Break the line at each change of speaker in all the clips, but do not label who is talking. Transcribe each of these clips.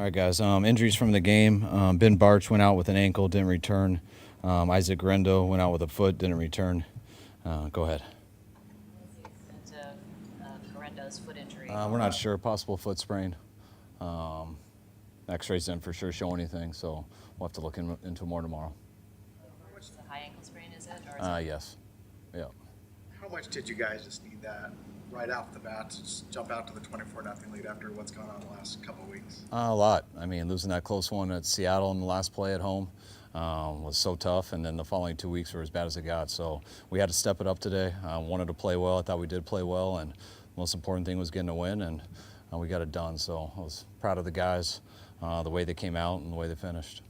All right, guys. Injuries from the game. Ben Barch went out with an ankle, didn't return. Isaac Grendo went out with a foot, didn't return. Go ahead.
What's the extent of Corendo's foot injury?
We're not sure. Possible foot sprain. X-rays didn't for sure show anything, so we'll have to look into more tomorrow.
It's a high ankle sprain, is it? Or is it?
Yes. Yeah.
How much did you guys just need that right off the bat to just jump out to the 24-0 lead after what's gone on the last couple of weeks?
A lot. I mean, losing that close one at Seattle in the last play at home was so tough, and then the following 2 weeks were as bad as it got. So we had to step it up today. Wanted to play well. I thought we did play well, and the most important thing was getting a win, and we got it done. So I was proud of the guys, the way they came out and the way they finished.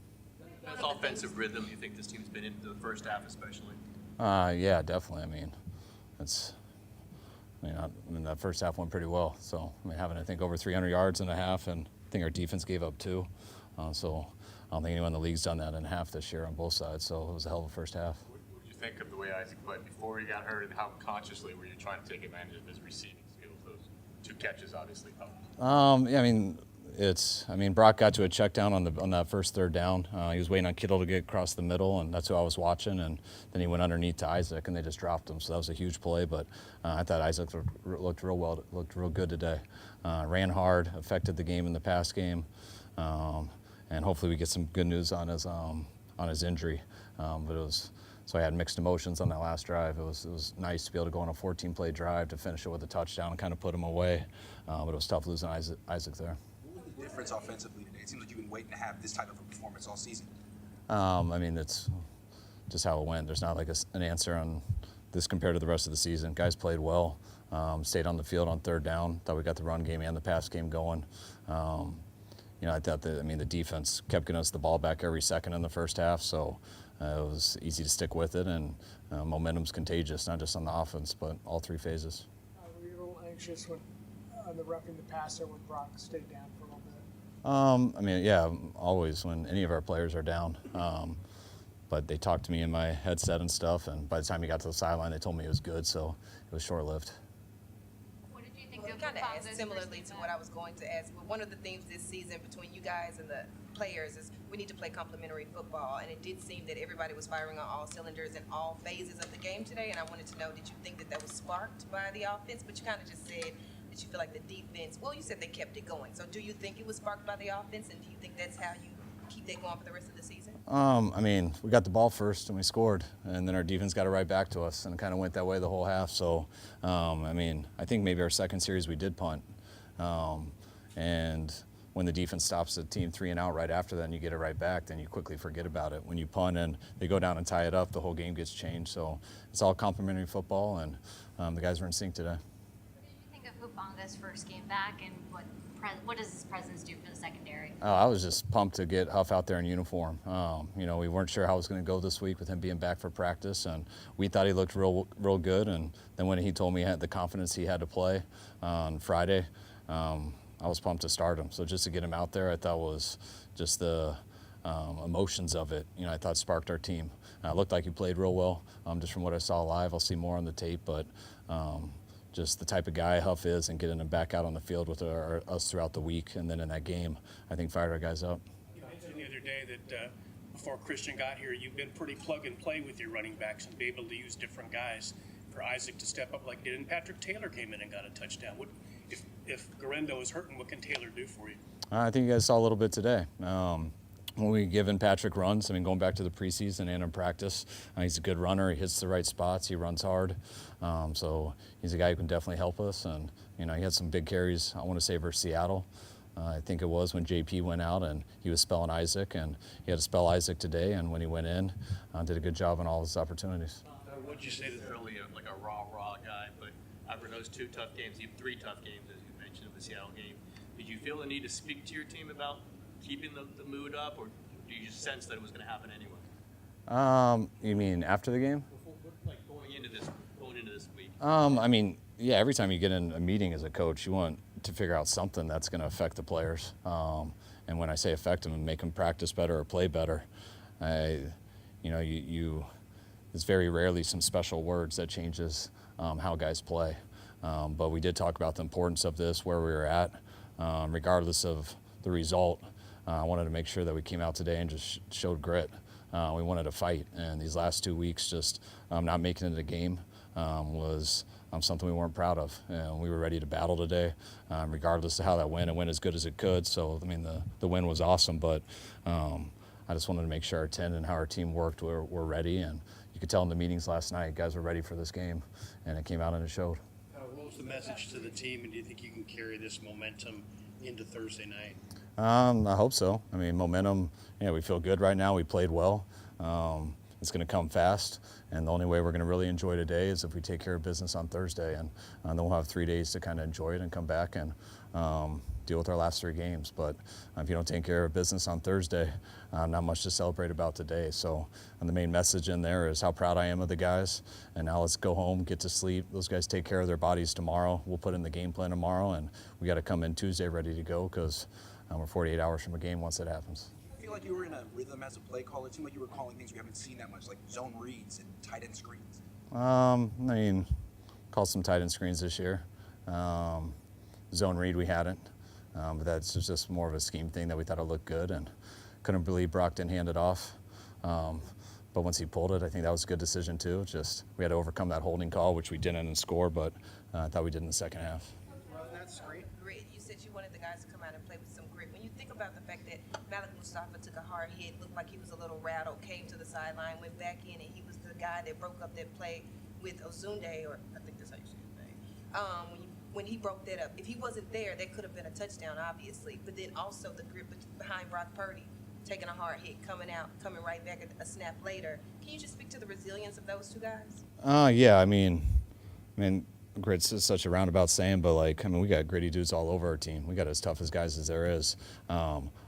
That's offensive rhythm you think this team's been into the first half especially?
Yeah, definitely. I mean, that first half went pretty well. So, having, I think, over 300 yards in a half, and I think our defense gave up 2. So I don't think anyone in the league's done that in half this year on both sides. So it was a hell of a first half.
What did you think of the way Isaac played before he got hurt, and how consciously were you trying to take advantage of his receiving skills? Those 2 catches obviously helped.
Yeah, Brock got to a check down on that first third down. He was waiting on Kittle to get across the middle, and that's who I was watching. And then he went underneath to Isaac, and they just dropped him. So that was a huge play. But I thought Isaac looked real good today. Ran hard, affected the game in the pass game, and hopefully we get some good news on his injury. So I had mixed emotions on that last drive. It was nice to be able to go on a 14-play drive to finish it with a touchdown and kind of put him away. But it was tough losing Isaac there.
Difference offensively today? It seems like you've been waiting to have this type of a performance all season.
It's just how it went. There's not like an answer on this compared to the rest of the season. Guys played well, stayed on the field on third down. Thought we got the run game and the pass game going. I thought the defense kept getting us the ball back every second in the first half, so it was easy to stick with it, and momentum's contagious, not just on the offense, but all 3 phases.
Were you a little anxious when the roughing the passer when Brock stayed down for a little bit?
Yeah, always when any of our players are down. But they talked to me in my headset and stuff, and by the time he got to the sideline, they told me it was good, so it was short-lived.
What did you think
Well,
of
kind of
Fonz's
asked similarly
first
to
game
what
back?
I was going to ask, but one of the themes this season between you guys and the players is we need to play complementary football, and it did seem that everybody was firing on all cylinders in all phases of the game today, and I wanted to know, did you think that was sparked by the offense? But you kind of just said that you feel like the defense, well, you said they kept it going, so do you think it was sparked by the offense, and do you think that's how you keep that going for the rest of the season?
We got the ball first and we scored, and then our defense got it right back to us, and it kind of went that way the whole half. So, I think maybe our second series we did punt, and when the defense stops the team 3 and out right after that and you get it right back, then you quickly forget about it. When you punt and they go down and tie it up, the whole game gets changed. So it's all complementary football, and the guys were in sync today.
What did you think of Hufanga's first game back, and what does his presence do for the secondary?
I was just pumped to get Huff out there in uniform. We weren't sure how it was going to go this week with him being back for practice, and we thought he looked real good. And then when he told me he had the confidence he had to play on Friday, I was pumped to start him. So just to get him out there, I thought was just the emotions of it. I thought sparked our team. It looked like he played real well, just from what I saw live. I'll see more on the tape, but just the type of guy Huff is, and getting him back out on the field with us throughout the week, and then in that game, I think fired our guys up.
You mentioned the other day that before Christian got here, you've been pretty plug and play with your running backs and be able to use different guys. For Isaac to step up like he did, and Patrick Taylor came in and got a touchdown. If Garendo is hurting, what can Taylor do for you?
I think you guys saw a little bit today. When we given Patrick runs, going back to the preseason and in practice, he's a good runner. He hits the right spots. He runs hard. So he's a guy who can definitely help us. And, he had some big carries, I want to say, versus Seattle. I think it was when JP went out and he was spelling Isaac, and he had to spell Isaac today. And when he went in, did a good job on all his opportunities.
Would you say that really like a raw guy, but after those 2 tough games, even 3 tough games, as you mentioned, of the Seattle game, did you feel the need to speak to your team about keeping the mood up, or do you just sense that it was going to happen anyway?
You mean after the game?
Like going into this week?
Yeah, every time you get in a meeting as a coach, you want to figure out something that's going to affect the players. And when I say affect them and make them practice better or play better, there's very rarely some special words that changes how guys play. But we did talk about the importance of this, where we were at, regardless of the result. I wanted to make sure that we came out today and just showed grit. We wanted to fight, and these last 2 weeks just not making it a game was something we weren't proud of. And we were ready to battle today, regardless of how that went. It went as good as it could. So, I mean, the win was awesome, but I just wanted to make sure our 10 and how our team worked were ready. And you could tell in the meetings last night, guys were ready for this game, and it came out and it showed.
What was the message to the team, and do you think you can carry this momentum into Thursday night?
I hope so. I mean, momentum, we feel good right now. We played well. It's going to come fast, and the only way we're going to really enjoy today is if we take care of business on Thursday, and then we'll have 3 days to kind of enjoy it and come back and deal with our last 3 games. But if you don't take care of business on Thursday, not much to celebrate about today. So the main message in there is how proud I am of the guys, and now let's go home, get to sleep. Those guys take care of their bodies tomorrow. We'll put in the game plan tomorrow, and we got to come in Tuesday ready to go because we're 48 hours from a game once it happens.
I feel like you were in a rhythm as a play caller. It seemed like you were calling things we haven't seen that much, like zone reads and tight end screens.
I mean, called some tight end screens this year. Zone read we hadn't, but that's just more of a scheme thing that we thought it looked good, and couldn't believe Brock didn't hand it off. But once he pulled it, I think that was a good decision too. Just we had to overcome that holding call, which we didn't and score, but I thought we did in the second half.
That's great. You said you wanted the guys to come out and play with some grit. When you think about the fact that Malik Mustafa took a hard hit, looked like he was a little rattled, came to the sideline, went back in, and he was the guy that broke up that play with Ozunde, or I think that's how you say his name. When he broke that up, if he wasn't there, that could have been a touchdown, obviously. But then also the grip behind Brock Purdy, taking a hard hit, coming right back a snap later. Can you just speak to the resilience of those two guys?
Yeah, I mean, grit's is such a roundabout saying, but we got gritty dudes all over our team. We got as tough as guys as there is.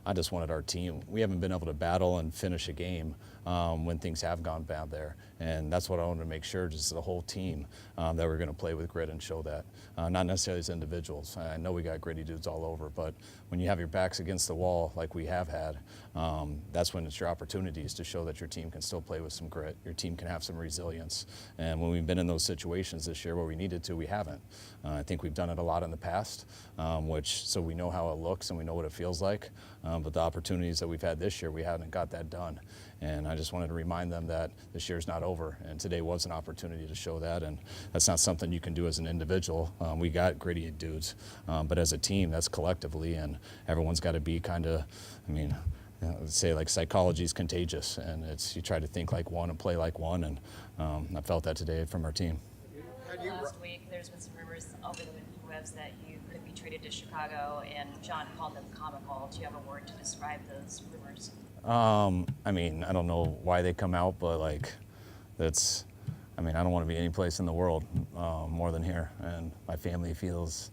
I just wanted our team. We haven't been able to battle and finish a game when things have gone bad there, and that's what I wanted to make sure, just the whole team, that we're going to play with grit and show that. Not necessarily as individuals. I know we got gritty dudes all over, but when you have your backs against the wall like we have had, that's when it's your opportunities to show that your team can still play with some grit. Your team can have some resilience, and when we've been in those situations this year where we needed to, we haven't. I think we've done it a lot in the past, so we know how it looks and we know what it feels like. But the opportunities that we've had this year, we haven't got that done. And I just wanted to remind them that this year's not over, and today was an opportunity to show that, and that's not something you can do as an individual. We got gritty dudes, but as a team, that's collectively, and everyone's got to be kind of, say psychology is contagious, and you try to think like one and play like one, and I felt that today from our team.
Last week, there's been some rumors over the interwebs that you could be traded to Chicago, and John called them comical. Do you have a word to describe those rumors?
I don't know why they come out, but I don't want to be any place in the world more than here, and my family feels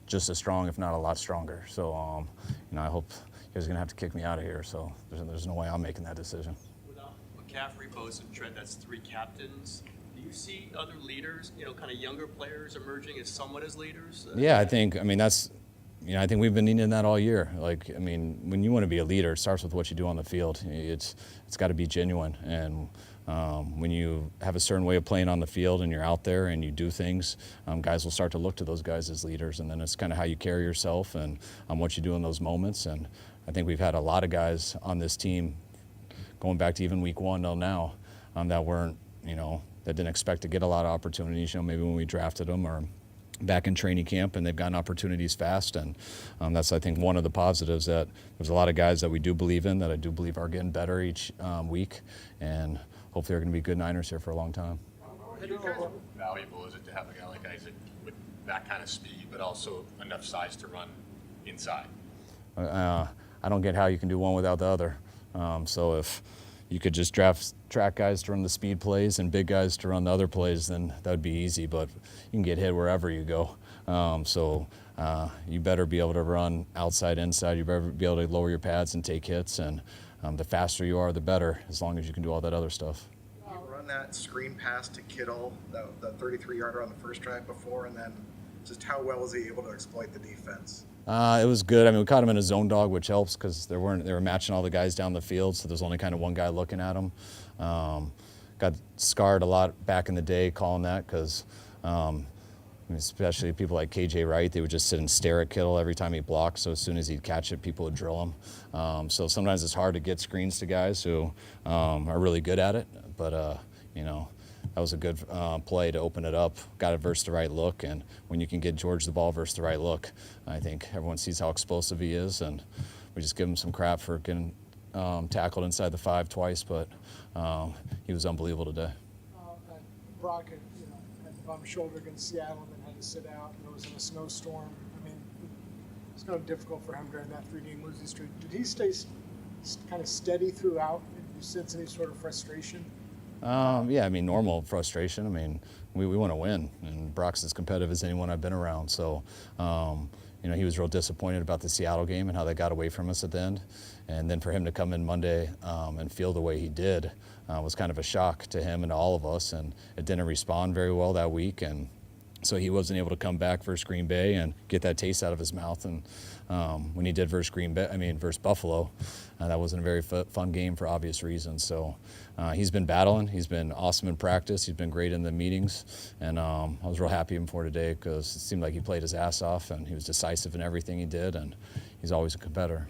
just as strong, if not a lot stronger. So, I hope you guys are gonna have to kick me out of here. So there's no way I'm making that decision.
Without McCaffrey, Bosa, and Trent, that's 3 captains. Do you see other leaders, kind of younger players emerging as somewhat as leaders?
Yeah, I think we've been needing that all year. When you want to be a leader, it starts with what you do on the field. It's got to be genuine, and when you have a certain way of playing on the field and you're out there and you do things, guys will start to look to those guys as leaders, and then it's kind of how you carry yourself and what you do in those moments. And I think we've had a lot of guys on this team, going back to even week 1 till now, that weren't, that didn't expect to get a lot of opportunities, maybe when we drafted them or back in training camp, and they've gotten opportunities fast. And that's, I think, one of the positives, that there's a lot of guys that we do believe in, that I do believe are getting better each week, and hopefully they're going to be good Niners here for a long time.
How valuable is it to have a guy like Isaac with that kind of speed, but also enough size to run inside?
I don't get how you can do one without the other. So if you could just draft track guys to run the speed plays and big guys to run the other plays, then that would be easy, but you can get hit wherever you go. So you better be able to run outside, inside. You better be able to lower your pads and take hits, and the faster you are, the better, as long as you can do all that other stuff.
You run that screen pass to Kittle, the 33-yarder on the first drive before, and then just how well was he able to exploit the defense?
It was good. We caught him in a zone dog, which helps because they were matching all the guys down the field, so there's only kind of one guy looking at him. Got scarred a lot back in the day calling that because mean, especially people like KJ Wright, they would just sit and stare at Kittle every time he blocked. So as soon as he'd catch it, people would drill him. So sometimes it's hard to get screens to guys who are really good at it. But, you know, that was a good play to open it up. Got it versus the right look. And when you can get George the ball versus the right look, I think everyone sees how explosive he is. And we just give him some crap for getting tackled inside the 5 twice. But he was unbelievable today.
Brock had, had the bum shoulder against Seattle and then had to sit out. And it was in a snowstorm. I mean, it's kind of difficult for him during that 3-game losing streak. Did he stay kind of steady throughout? Did you sense any sort of frustration?
Yeah, I mean, normal frustration. I mean, we want to win, and Brock's as competitive as anyone I've been around. So, you know, he was real disappointed about the Seattle game and how they got away from us at the end. And then for him to come in Monday and feel the way he did was kind of a shock to him and to all of us. And it didn't respond very well that week. And so he wasn't able to come back versus Green Bay and get that taste out of his mouth. And when he did versus versus Buffalo, that wasn't a very fun game for obvious reasons. So he's been battling. He's been awesome in practice. He's been great in the meetings. And I was real happy for today because it seemed like he played his ass off and he was decisive in everything he did. And he's always a competitor.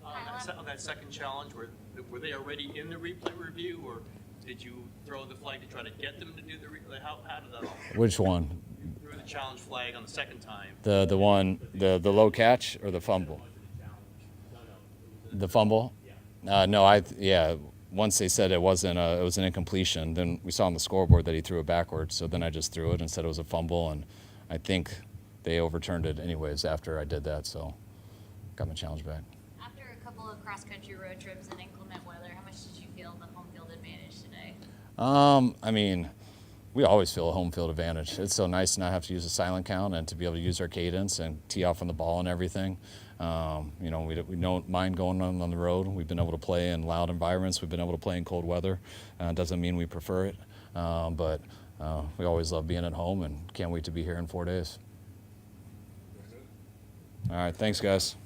On that second challenge, were they already in the replay review, or did you throw the flag to try to get them to do the replay? How did that all work?
Which one?
You threw the challenge flag on the second time.
The low catch or the fumble? The fumble? No, once they said it was an incompletion, then we saw on the scoreboard that he threw it backwards. So then I just threw it and said it was a fumble, and I think they overturned it anyways after I did that. So got my challenge back.
After a couple of cross-country road trips in inclement weather, how much did you feel the home field advantage today?
I mean, we always feel a home field advantage. It's so nice to not have to use a silent count and to be able to use our cadence and tee off on the ball and everything. You know, we don't mind going on the road. We've been able to play in loud environments. We've been able to play in cold weather. Doesn't mean we prefer it, but we always love being at home and can't wait to be here in 4 days. All right, thanks, guys.